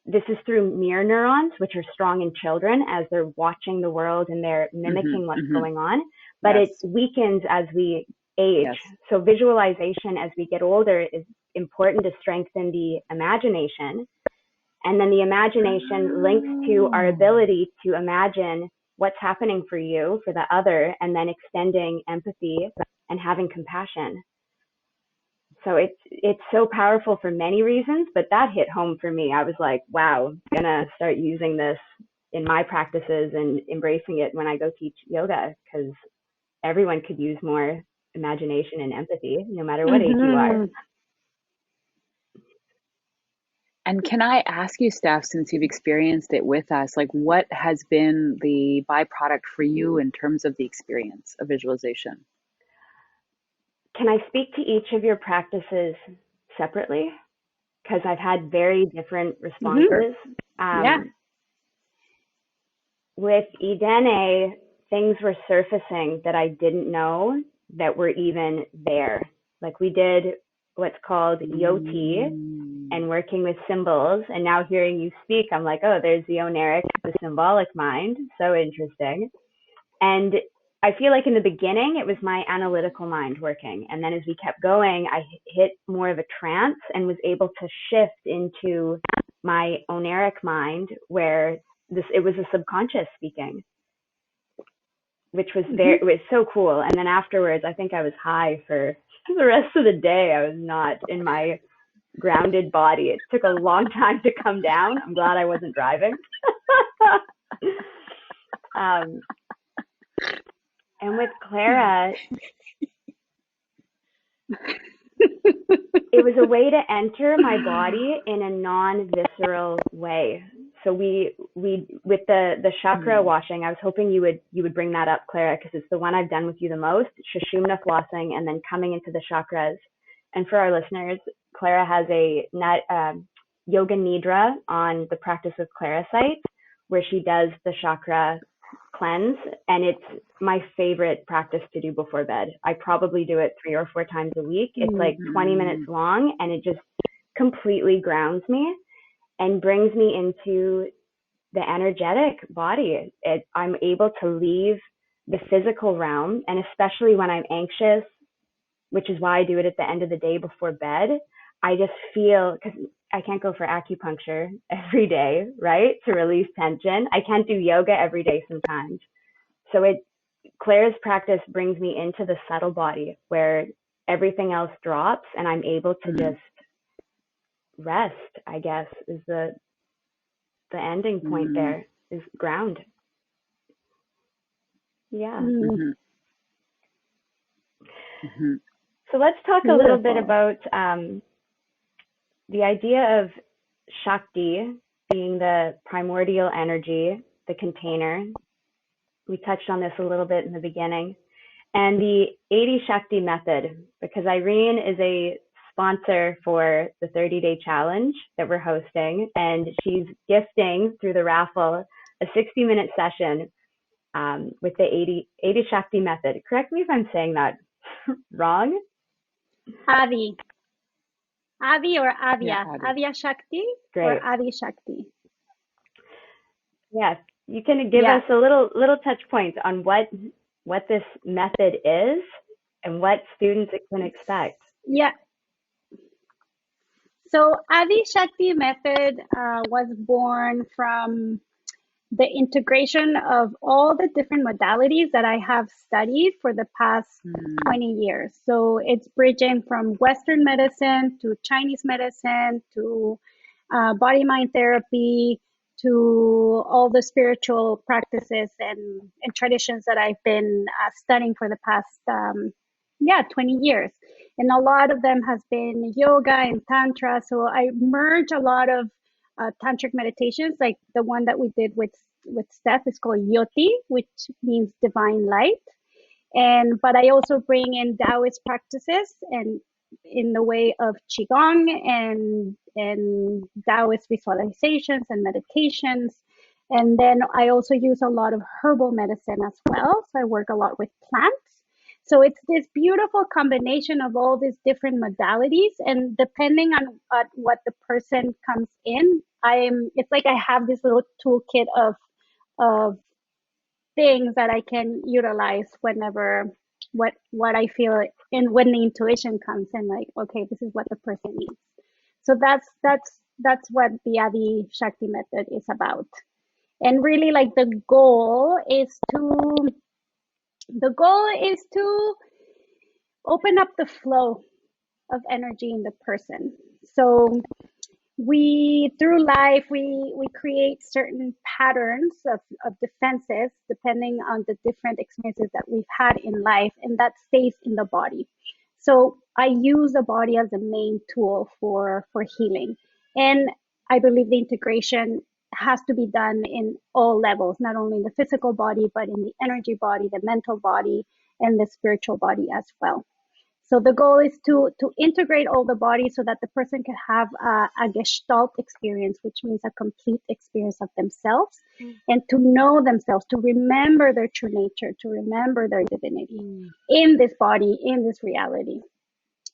this is through mirror neurons, which are strong in children as they're watching the world and they're mimicking what's going on, but it weakens as we age. Yes. So visualization as we get older is important to strengthen the imagination. And then the imagination links to our ability to imagine what's happening for you, for the other, and then extending empathy and having compassion. So it's so powerful for many reasons, but that hit home for me. I was like, wow, I'm gonna start using this in my practices and embracing it when I go teach yoga, because everyone could use more imagination and empathy, no matter what age you are. And can I ask you, Steph, since you've experienced it with us, like what has been the byproduct for you in terms of the experience of visualization? Can I speak to each of your practices separately? Because I've had very different responses. Yeah. With Irene, things were surfacing that I didn't know that were even there. Like we did what's called Yoti and working with symbols. And now hearing you speak, I'm like, oh, there's the oneric, the symbolic mind. So interesting. And I feel like in the beginning, it was my analytical mind working. And then as we kept going, I hit more of a trance and was able to shift into my oneric mind, where it was a subconscious speaking, which was it was so cool. And then afterwards, I think I was high for the rest of the day. I was not in my grounded body. It took a long time to come down. I'm glad I wasn't driving. And with Clara, it was a way to enter my body in a non-visceral way. So we with the chakra washing, I was hoping you would bring that up, Clara, because it's the one I've done with you the most, Sushumna flossing and then coming into the chakras. And for our listeners, Clara has a yoga nidra on the Practice with Clara site, where she does the chakra cleanse, and it's my favorite practice to do before bed. I probably do it 3 or 4 times a week. It's like 20 minutes long, and it just completely grounds me and brings me into the energetic body. I'm able to leave the physical realm, and especially when I'm anxious, which is why I do it at the end of the day before bed, I just feel, because I can't go for acupuncture every day, right, to release tension. I can't do yoga every day sometimes. So Claire's practice brings me into the subtle body where everything else drops and I'm able to just rest, I guess, is the ending point there, is ground. Yeah. Mm-hmm. Mm-hmm. So let's talk a little bit about the idea of Shakti being the primordial energy, the container. We touched on this a little bit in the beginning. And the 80 Shakti method, because Irene is a sponsor for the 30-day challenge that we're hosting, and she's gifting through the raffle a 60-minute session with the 80 Shakti method. Correct me if I'm saying that wrong. Adi or Adya? Yeah, Adya Shakti. Great. Or Adi Shakti. Yes, you can give us a little touch points on what this method is and what students can expect. Yeah. So Adi Shakti method was born from the integration of all the different modalities that I have studied for the past 20 years. So it's bridging from Western medicine to Chinese medicine to body-mind therapy to all the spiritual practices and traditions that I've been studying for the past 20 years. And a lot of them has been yoga and tantra. So I merge a lot of tantric meditations, like the one that we did with Steph is called Yoti, which means divine light. But I also bring in Taoist practices and in the way of Qigong and Taoist visualizations and meditations. And then I also use a lot of herbal medicine as well. So I work a lot with plants. So it's this beautiful combination of all these different modalities, and depending on what the person comes in, it's like I have this little toolkit of things that I can utilize whenever what I feel and when the intuition comes in, like, okay, this is what the person needs. So that's what the Adi Shakti method is about. And really, like, the goal is to open up the flow of energy in the person. So through life, we create certain patterns of defenses depending on the different experiences that we've had in life, and that stays in the body. So I use the body as a main tool for healing. And I believe the integration has to be done in all levels, not only in the physical body, but in the energy body, the mental body, and the spiritual body as well. So the goal is to integrate all the bodies so that the person can have a gestalt experience, which means a complete experience of themselves, and to know themselves, to remember their true nature, to remember their divinity in this body, in this reality.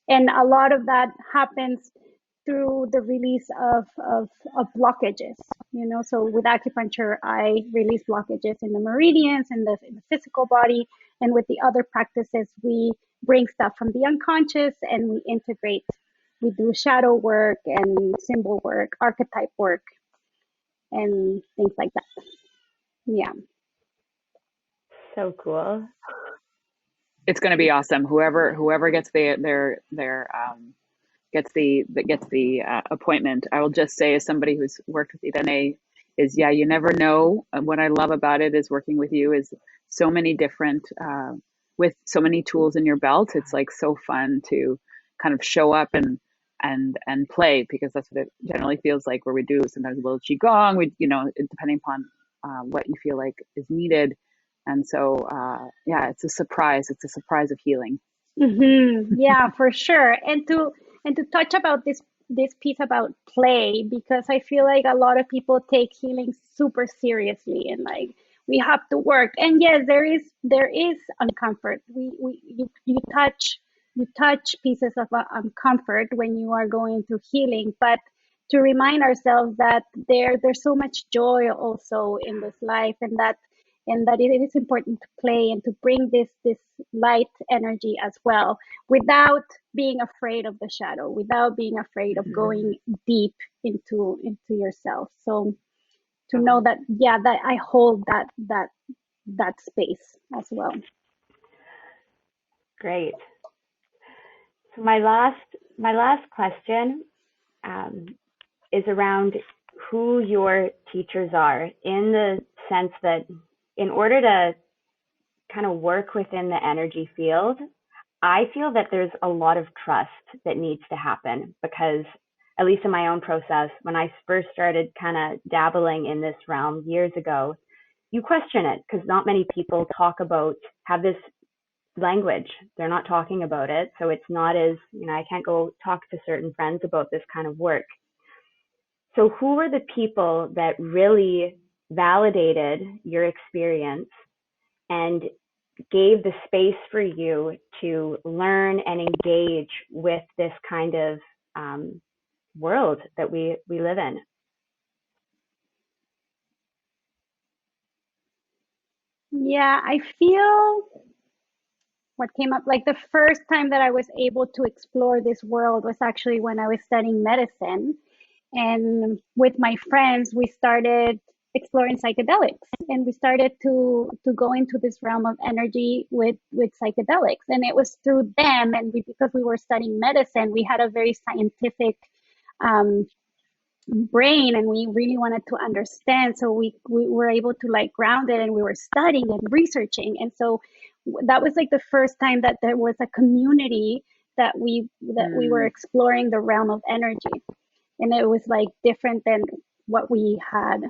And a lot of that happens through the release of blockages, so with acupuncture, I release blockages in the meridians, in the physical body, and with the other practices, we bring stuff from the unconscious and we integrate. We do shadow work and symbol work, archetype work, and things like that. Yeah. So cool. It's going to be awesome. Whoever gets the appointment. I will just say, as somebody who's worked with Irene, is you never know. What I love about it is working with you is so many different with so many tools in your belt. It's like so fun to kind of show up and play, because that's what it generally feels like, where we do sometimes a little qigong, depending upon what you feel like is needed. And so it's a surprise of healing. Yeah, for sure. And to touch about this piece about play, because I feel like a lot of people take healing super seriously and like we have to work. And yes, there is uncomfort. You touch pieces of uncomfort when you are going through healing, but to remind ourselves that there's so much joy also in this life, and that it is important to play and to bring this light energy as well, without being afraid of the shadow, without being afraid of going deep into yourself. So to know that, that I hold that space as well. Great. So my last question, is around who your teachers are, in the sense that in order to kind of work within the energy field, I feel that there's a lot of trust that needs to happen, because at least in my own process, when I first started kind of dabbling in this realm years ago, you question it because not many people have this language. They're not talking about it. So it's not as, I can't go talk to certain friends about this kind of work. So who were the people that really validated your experience and gave the space for you to learn and engage with this kind of world that we live in? Yeah, I feel what came up, like the first time that I was able to explore this world was actually when I was studying medicine. And with my friends, we started exploring psychedelics, and we started to go into this realm of energy with psychedelics. And it was through them, and because we were studying medicine, we had a very scientific brain, and we really wanted to understand. So we were able to like ground it, and we were studying and researching. And so that was like the first time that there was a community that we were exploring the realm of energy. And it was like different than what we had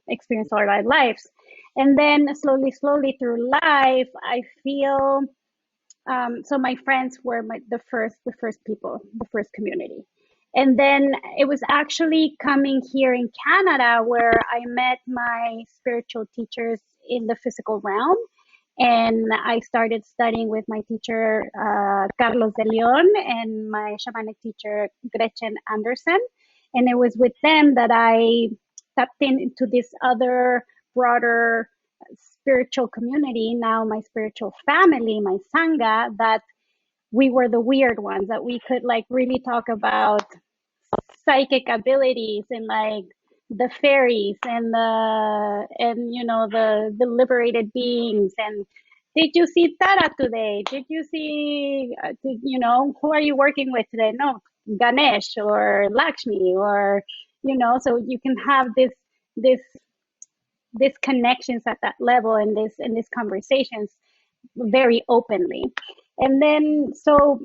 experienced all our lives. And then slowly through life, I feel, so my friends were the first people, the first community. And then it was actually coming here in Canada where I met my spiritual teachers in the physical realm. And I started studying with my teacher, Carlos de Leon, and my shamanic teacher, Gretchen Anderson. And it was with them that I tapped into this other broader spiritual community, now my spiritual family, my Sangha, that we were the weird ones, that we could like really talk about psychic abilities and like the fairies and the liberated beings. And did you see Tara today? Did you see who are you working with today? No, Ganesh or Lakshmi, or so you can have this connections at that level, and this conversations very openly. And then so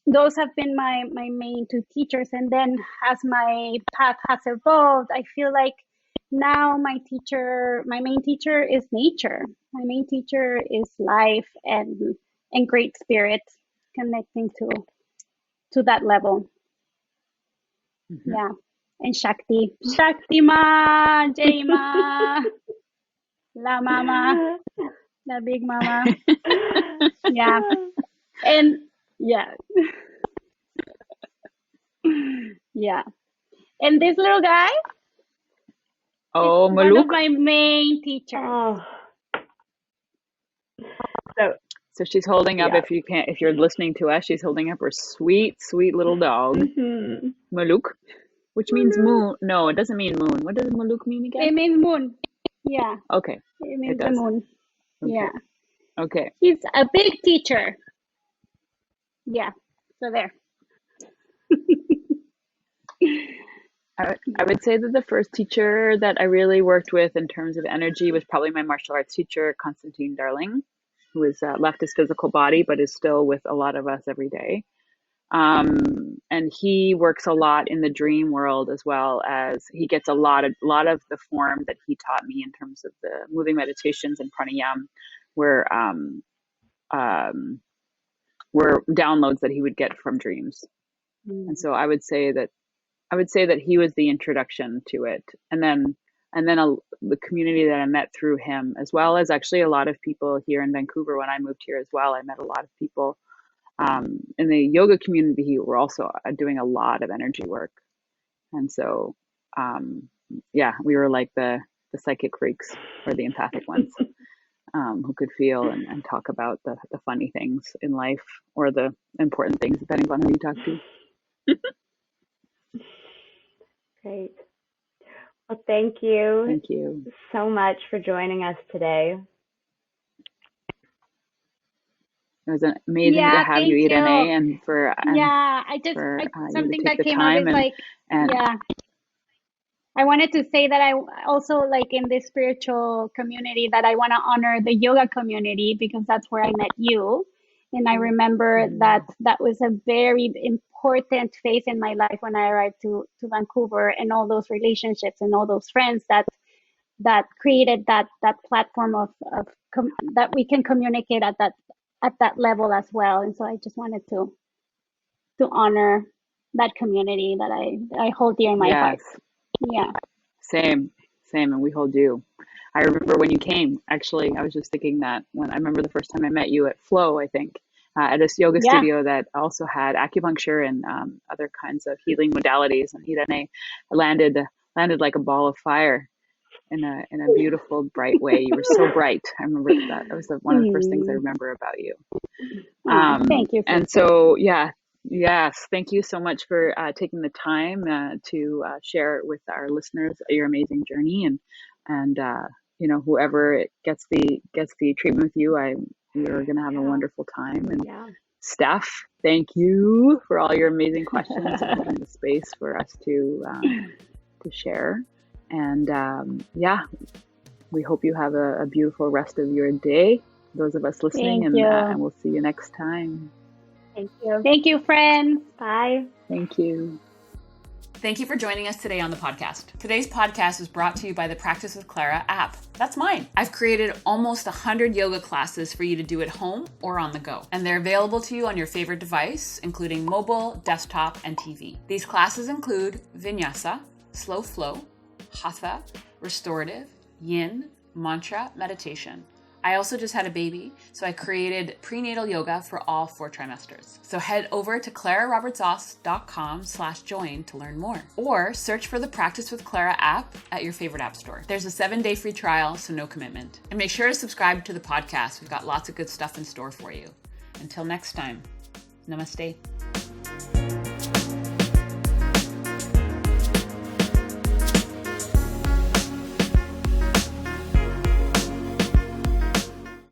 those have been my main two teachers. And then as my path has evolved, I feel like now my main teacher is nature. My main teacher is life and great spirit, connecting to that level. Mm-hmm. Yeah. And Shakti Ma, Jai Ma, La Mama, La Big Mama. Yeah. And yeah. Yeah. And this little guy is one of my main teachers. Oh. So she's holding up, if you're listening to us, she's holding up her sweet little dog, Maluk, which means moon. No, it doesn't mean moon. What does Maluk mean again? It means moon. Yeah. Okay. It means the moon. Okay. Yeah. Okay. He's a big teacher. Yeah. So there. I would say that the first teacher that I really worked with in terms of energy was probably my martial arts teacher, Constantine Darling, who has left his physical body, but is still with a lot of us every day. And he works a lot in the dream world, as well as he gets a lot of the form that he taught me in terms of the moving meditations and pranayama were downloads that he would get from dreams. And so I would say that he was the introduction to it. And then the community that I met through him, as well as actually a lot of people here in Vancouver when I moved here as well. I met a lot of people in the yoga community who were also doing a lot of energy work. And so, we were like the psychic freaks, or the empathic ones, who could feel and talk about the funny things in life, or the important things, depending on who you talk to. Great. Well, thank you. Thank you so much for joining us today. It was amazing to have you, thank Irene, you. and for you to Something take that the came up time is like, and yeah, I wanted to say that I also like in this spiritual community that I want to honor the yoga community because that's where I met you. And I remember that that was a very important phase in my life when I arrived to Vancouver, and all those relationships and all those friends that created that platform that we can communicate at that level as well. And so I just wanted to honor that community that I hold dear in my heart. yes, Yeah. same, and we hold you. I remember when you came, actually, I was just thinking that when I remember the first time I met you at Flow, I think, at a yoga Yeah. studio that also had acupuncture and other kinds of healing modalities. And Irene landed like a ball of fire in a beautiful, bright way. You were so bright. I remember that. That was one of the first things I remember about you. Thank you. And so, yeah, yes, thank you so much for taking the time to share with our listeners your amazing journey, and you know, whoever gets the treatment with you, you're gonna have a wonderful time. And Steph, thank you for all your amazing questions and holding the space for us to share. And yeah, we hope you have a beautiful rest of your day, those of us listening, and we'll see you next time. Thank you. Thank you, friends. Bye. Thank you. Thank you for joining us today on the podcast. Today's podcast was brought to you by the Practice with Clara app. That's mine. I've created almost 100 yoga classes for you to do at home or on the go. And they're available to you on your favorite device, including mobile, desktop, and TV. These classes include Vinyasa, Slow Flow, Hatha, Restorative, Yin, Mantra, Meditation. I also just had a baby, so I created prenatal yoga for all 4 trimesters. So head over to clararobertsoss.com/join to learn more. Or search for the Practice with Clara app at your favorite app store. There's a 7-day free trial, so no commitment. And make sure to subscribe to the podcast. We've got lots of good stuff in store for you. Until next time, namaste.